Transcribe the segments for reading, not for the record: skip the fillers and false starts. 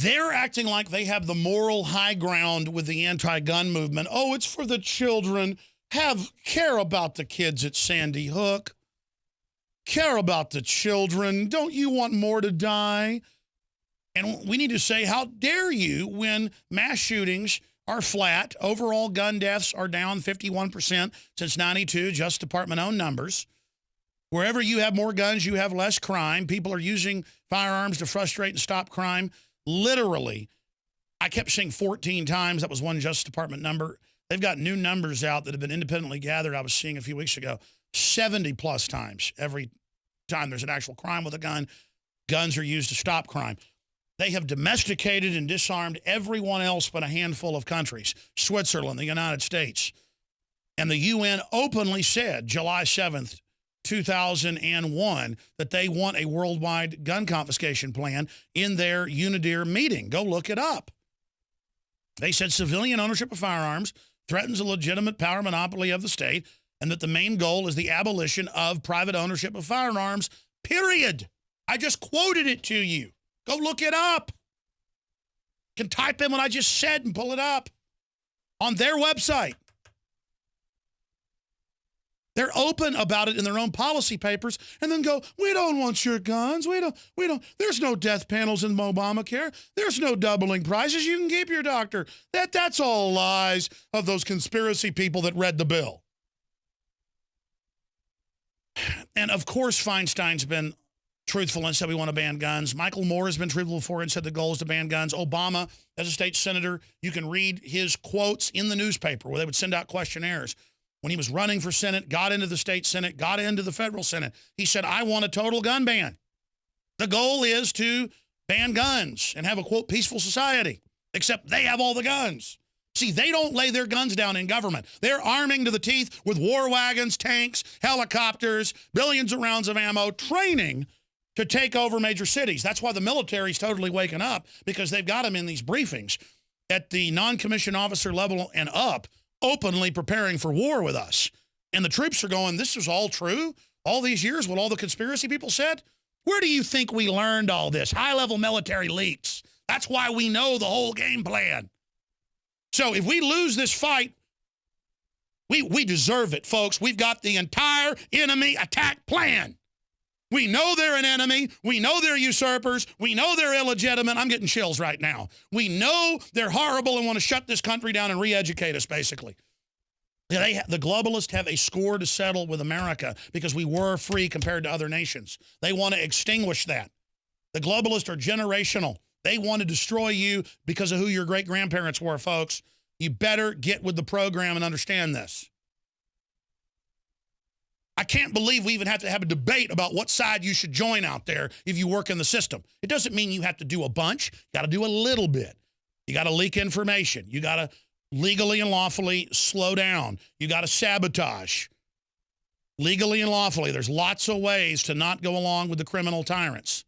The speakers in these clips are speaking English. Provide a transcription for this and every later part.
They're acting like they have the moral high ground with the anti-gun movement. Oh, it's for the children. Care about the kids at Sandy Hook. Care about the children. Don't you want more to die? And we need to say, how dare you, when mass shootings are flat, overall gun deaths are down 51% since 92, Justice Department-owned numbers. Wherever you have more guns, you have less crime. People are using firearms to frustrate and stop crime. Literally, I kept saying 14 times. That was one Justice Department number. They've got new numbers out that have been independently gathered. I was seeing a few weeks ago, 70-plus times every time there's an actual crime with a gun. Guns are used to stop crime. They have domesticated and disarmed everyone else but a handful of countries, Switzerland, the United States. And the UN openly said July 7th, 2001, that they want a worldwide gun confiscation plan in their UNIDIR meeting. Go look it up. They said civilian ownership of firearms threatens a legitimate power monopoly of the state, and that the main goal is the abolition of private ownership of firearms, period. I just quoted it to you. Go look it up. You can type in what I just said and pull it up on their website. They're open about it in their own policy papers and then go, we don't want your guns. We don't. There's no death panels in Obamacare. There's no doubling prices. You can keep your doctor. That's all lies of those conspiracy people that read the bill. And of course, Feinstein's been truthful and said we want to ban guns. Michael Moore has been truthful before and said the goal is to ban guns. Obama, as a state senator, you can read his quotes in the newspaper where they would send out questionnaires. When he was running for Senate, got into the state Senate, got into the federal Senate, he said, I want a total gun ban. The goal is to ban guns and have a, quote, peaceful society, except they have all the guns. See, they don't lay their guns down in government. They're arming to the teeth with war wagons, tanks, helicopters, billions of rounds of ammo, training to take over major cities. That's why the military's totally waking up, because they've got them in these briefings at the non-commissioned officer level and up, openly preparing for war with us. And the troops are going, this is all true? All these years, what all the conspiracy people said? Where do you think we learned all this? High-level military leaks. That's why we know the whole game plan. So if we lose this fight, we deserve it, folks. We've got the entire enemy attack plan. We know they're an enemy. We know they're usurpers. We know they're illegitimate. I'm getting chills right now. We know they're horrible and want to shut this country down and re-educate us, basically. The globalists have a score to settle with America because we were free compared to other nations. They want to extinguish that. The globalists are generational. They want to destroy you because of who your great-grandparents were, folks. You better get with the program and understand this. I can't believe we even have to have a debate about what side you should join out there if you work in the system. It doesn't mean you have to do a bunch. You got to do a little bit. You got to leak information. You got to legally and lawfully slow down. You got to sabotage. Legally and lawfully. There's lots of ways to not go along with the criminal tyrants.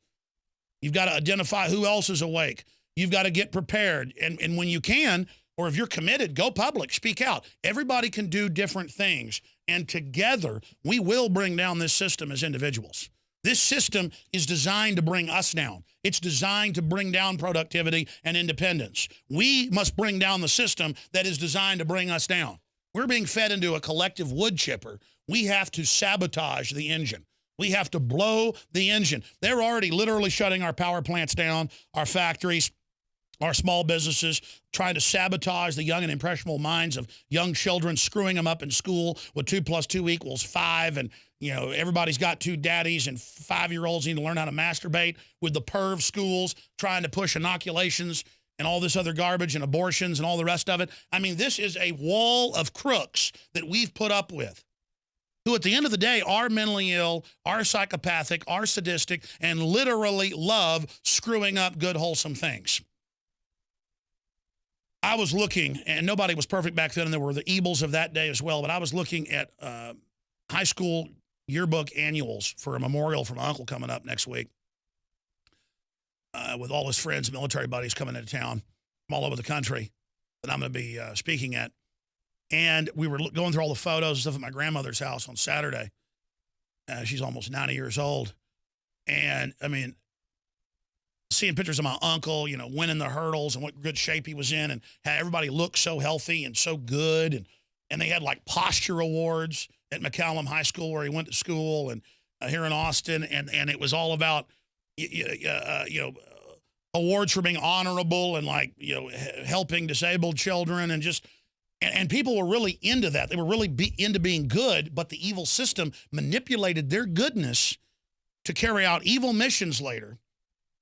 You've got to identify who else is awake. You've got to get prepared. And when you can, or if you're committed, go public, speak out. Everybody can do different things. And together, we will bring down this system as individuals. This system is designed to bring us down. It's designed to bring down productivity and independence. We must bring down the system that is designed to bring us down. We're being fed into a collective wood chipper. We have to sabotage the engine. We have to blow the engine. They're already literally shutting our power plants down, our factories, our small businesses, trying to sabotage the young and impressionable minds of young children, screwing them up in school with 2 + 2 = 5. And, you know, everybody's got 2 daddies and 5-year-olds need to learn how to masturbate with the perv schools, trying to push inoculations and all this other garbage and abortions and all the rest of it. I mean, this is a wall of crooks that we've put up with, who at the end of the day are mentally ill, are psychopathic, are sadistic, and literally love screwing up good, wholesome things. I was looking, and nobody was perfect back then, and there were the evils of that day as well, but I was looking at high school yearbook annuals for a memorial for my uncle coming up next week with all his friends, military buddies coming into town from all over the country that I'm going to be speaking at. And we were going through all the photos and stuff at my grandmother's house on Saturday. She's almost 90 years old. And, I mean, seeing pictures of my uncle, winning the hurdles and what good shape he was in, and how everybody looked so healthy and so good. And they had like posture awards at McCallum High School where he went to school, and here in Austin. And it was all about, awards for being honorable and helping disabled children, and people were really into that. They were really into being good, but the evil system manipulated their goodness to carry out evil missions later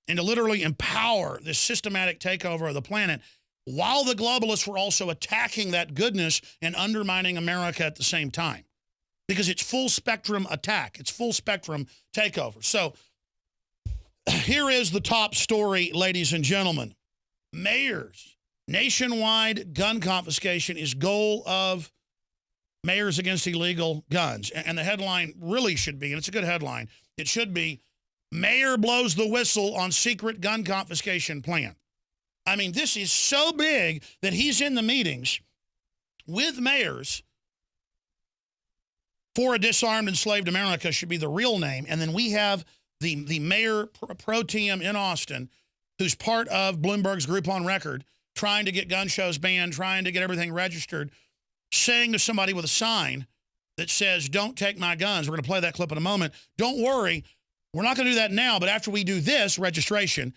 and to literally empower this systematic takeover of the planet, while the globalists were also attacking that goodness and undermining America at the same time, because it's full spectrum attack. It's full spectrum takeover. So here is the top story, ladies and gentlemen. Mayors, nationwide gun confiscation is goal of Mayors Against Illegal Guns. And the headline really should be, and it's a good headline, it should be, Mayor blows the whistle on secret gun confiscation plan. I mean, this is so big that he's in the meetings with mayors for a disarmed, enslaved America should be the real name. And then we have the mayor pro tem in Austin, who's part of Bloomberg's group on record, trying to get gun shows banned, trying to get everything registered, saying to somebody with a sign that says, "Don't take my guns." We're going to play that clip in a moment. Don't worry, we're not going to do that now, but after we do this registration,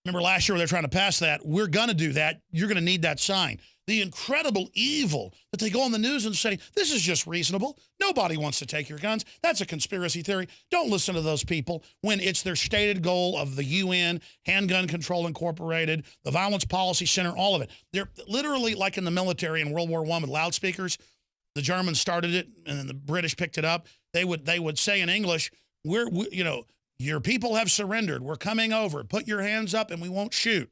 remember last year they're trying to pass that, we're going to do that. You're going to need that sign. The incredible evil that they go on the news and say, this is just reasonable. Nobody wants to take your guns. That's a conspiracy theory. Don't listen to those people when it's their stated goal of the UN, Handgun Control Incorporated, the Violence Policy Center, all of it. They're literally like in the military in World War I with loudspeakers. The Germans started it and then the British picked it up. They would say in English, your people have surrendered. We're coming over. Put your hands up and we won't shoot.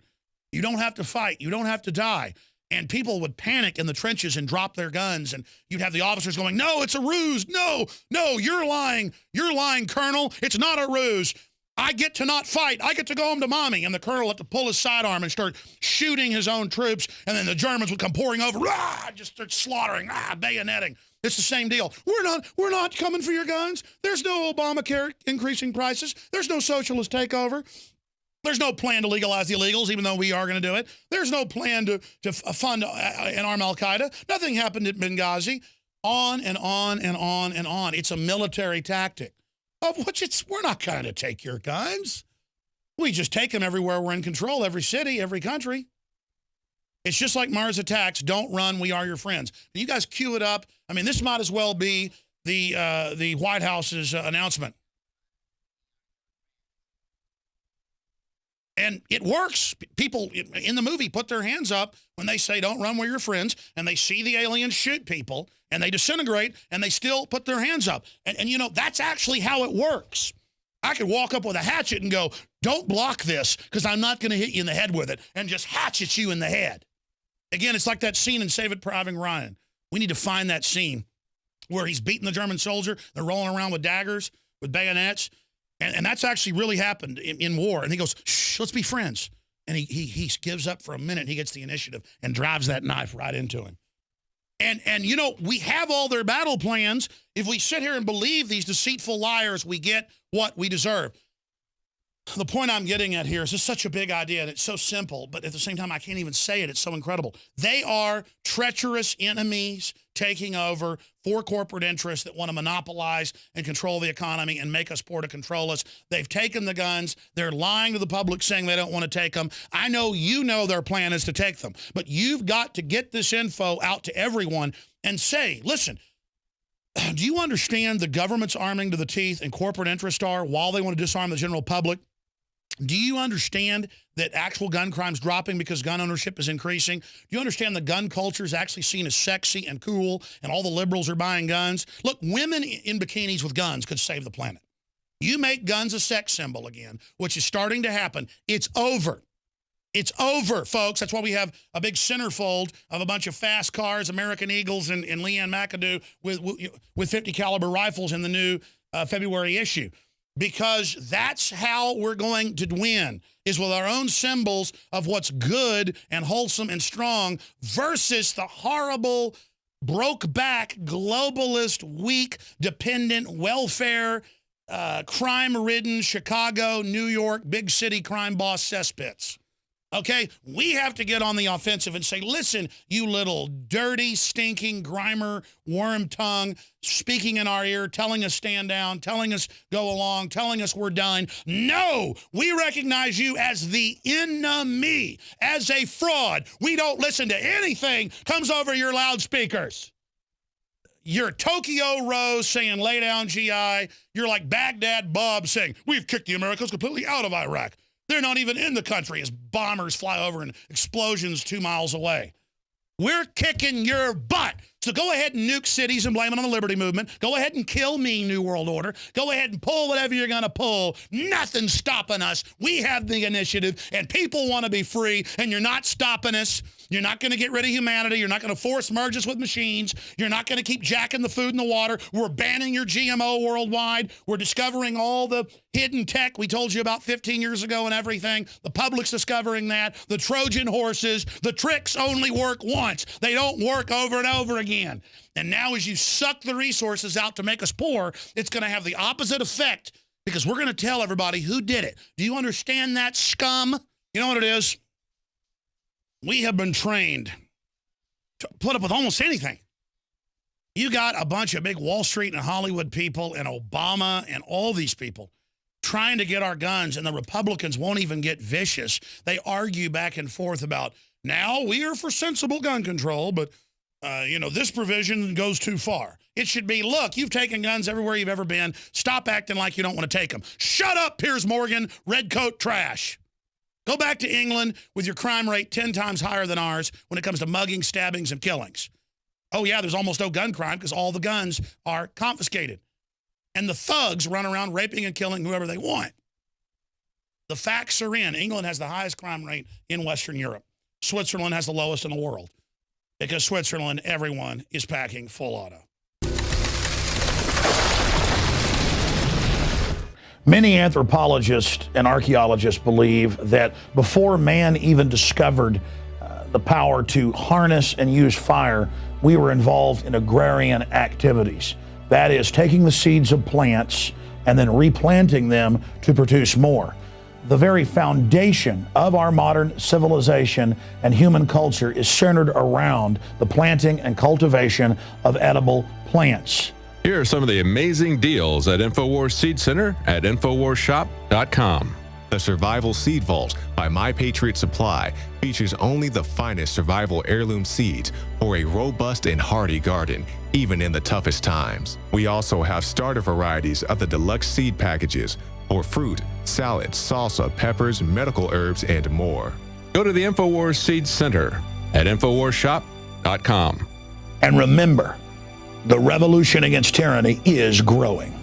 You don't have to fight. You don't have to die. And people would panic in the trenches and drop their guns. And you'd have the officers going, "No, it's a ruse. No, you're lying. You're lying, Colonel. It's not a ruse. I get to not fight. I get to go home to mommy." And the colonel had to pull his sidearm and start shooting his own troops. And then the Germans would come pouring over, just start slaughtering, bayoneting. It's the same deal. We're not coming for your guns. There's no Obamacare increasing prices. There's no socialist takeover. There's no plan to legalize the illegals, even though we are going to do it. There's no plan to fund and arm al-Qaeda. Nothing happened at Benghazi. On and on and on and on. It's a military tactic, of which we're not going to take your guns. We just take them everywhere we're in control, every city, every country. It's just like Mars attacks. Don't run. We are your friends. You guys cue it up. I mean, this might as well be the White House's announcement. And it works. People in the movie put their hands up when they say, "Don't run, we're your friends," and they see the aliens shoot people, and they disintegrate, and they still put their hands up. And that's actually how it works. I could walk up with a hatchet and go, "Don't block this, because I'm not going to hit you in the head with it," and just hatchet you in the head. Again, it's like that scene in Save It Private Ryan. We need to find that scene where he's beating the German soldier. They're rolling around with daggers, with bayonets. And that's actually really happened in war. And he goes, "Shh, let's be friends." And he gives up for a minute. He gets the initiative and drives that knife right into him. And we have all their battle plans. If we sit here and believe these deceitful liars, we get what we deserve. The point I'm getting at here is this is such a big idea, and it's so simple, but at the same time, I can't even say it. It's so incredible. They are treacherous enemies taking over for corporate interests that want to monopolize and control the economy and make us poor to control us. They've taken the guns. They're lying to the public saying they don't want to take them. I know their plan is to take them, but you've got to get this info out to everyone and say, listen, do you understand the government's arming to the teeth and corporate interests are while they want to disarm the general public? Do you understand that actual gun crime's dropping because gun ownership is increasing? Do you understand the gun culture is actually seen as sexy and cool and all the liberals are buying guns? Look, women in bikinis with guns could save the planet. You make guns a sex symbol again, which is starting to happen. It's over. It's over, folks. That's why we have a big centerfold of a bunch of fast cars, American Eagles, and Leanne McAdoo with 50 caliber rifles in the new February issue. Because that's how we're going to win, is with our own symbols of what's good and wholesome and strong versus the horrible, broke-back, globalist, weak, dependent, welfare, crime-ridden Chicago, New York, big city crime boss cesspits. Okay? We have to get on the offensive and say, listen, you little dirty, stinking, grimer, worm tongue, speaking in our ear, telling us stand down, telling us go along, telling us we're done. No! We recognize you as the enemy, as a fraud. We don't listen to anything comes over your loudspeakers. You're Tokyo Rose saying, lay down, GI. You're like Baghdad Bob saying, we've kicked the Americans completely out of Iraq. They're not even in the country as bombers fly over and explosions 2 miles away. We're kicking your butt. So go ahead and nuke cities and blame it on the Liberty Movement. Go ahead and kill me, New World Order. Go ahead and pull whatever you're going to pull. Nothing's stopping us. We have the initiative, and people want to be free, and you're not stopping us. You're not going to get rid of humanity. You're not going to force merge us with machines. You're not going to keep jacking the food and the water. We're banning your GMO worldwide. We're discovering all the hidden tech we told you about 15 years ago and everything. The public's discovering that. The Trojan horses. The tricks only work once. They don't work over and over again. And now as you suck the resources out to make us poor, it's going to have the opposite effect because we're going to tell everybody who did it. Do you understand that, scum? You know what it is? We have been trained to put up with almost anything. You got a bunch of big Wall Street and Hollywood people and Obama and all these people trying to get our guns, and the Republicans won't even get vicious. They argue back and forth about, now we are for sensible gun control, but, you know, this provision goes too far. It should be, look, you've taken guns everywhere you've ever been. Stop acting like you don't want to take them. Shut up, Piers Morgan, redcoat trash. Go back to England with your crime rate 10 times higher than ours when it comes to mugging, stabbings, and killings. Oh, yeah, there's almost no gun crime because all the guns are confiscated. And the thugs run around raping and killing whoever they want. The facts are in. England has the highest crime rate in Western Europe. Switzerland has the lowest in the world. Because Switzerland, everyone is packing full auto. Many anthropologists and archaeologists believe that before man even discovered the power to harness and use fire, we were involved in agrarian activities. That is, taking the seeds of plants and then replanting them to produce more. The very foundation of our modern civilization and human culture is centered around the planting and cultivation of edible plants. Here are some of the amazing deals at InfoWars Seed Center at InfoWarsShop.com. The Survival Seed Vault by My Patriot Supply features only the finest survival heirloom seeds for a robust and hardy garden, even in the toughest times. We also have starter varieties of the deluxe seed packages for fruit, salad, salsa, peppers, medical herbs, and more. Go to the InfoWars Seed Center at InfoWarsShop.com. And remember, the revolution against tyranny is growing.